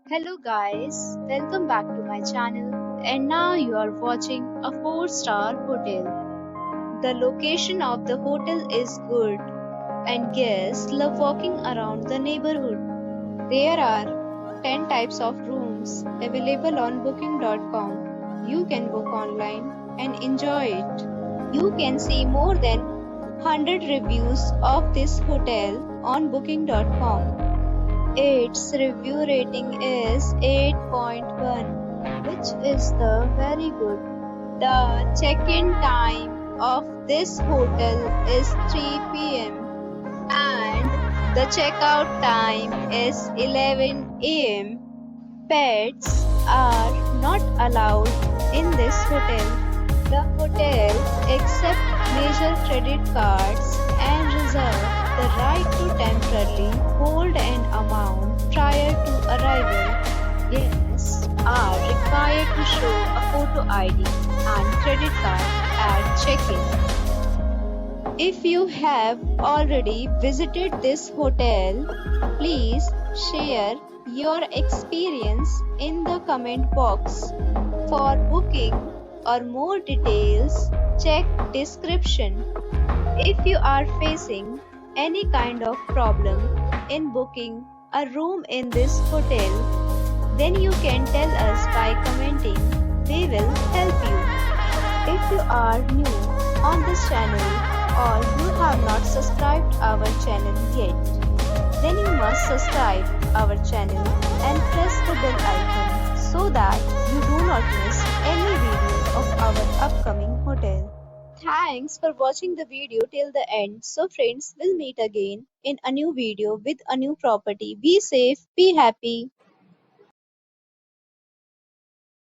Hello guys, welcome back to my channel and now you are watching a 4-star hotel. The location of the hotel is good and guests love walking around the neighborhood. There are 10 types of rooms available on booking.com. You can book online and enjoy it. You can see more than 100 reviews of this hotel on booking.com. Its review rating is 8.1, which is the very good. The check-in time of this hotel is 3 p.m. and the checkout time is 11 a.m. Pets are not allowed in this hotel. The hotel accepts major credit cards and reserves the right to temporarily hold an amount prior to arrival. Guests are required to show a photo ID and credit card at check-in. If you have already visited this hotel, please share your experience in the comment box. For booking or more details, check description. If you are facing any kind of problem in booking a room in this hotel, then you can tell us by commenting. We will help you. If you are new on this channel or you have not subscribed our channel yet, then you must subscribe our channel and press the bell icon so that you do not miss any video of our upcoming hotel. Thanks for watching the video till the end. So friends, we'll meet again in a new video with a new property. Be safe, be happy.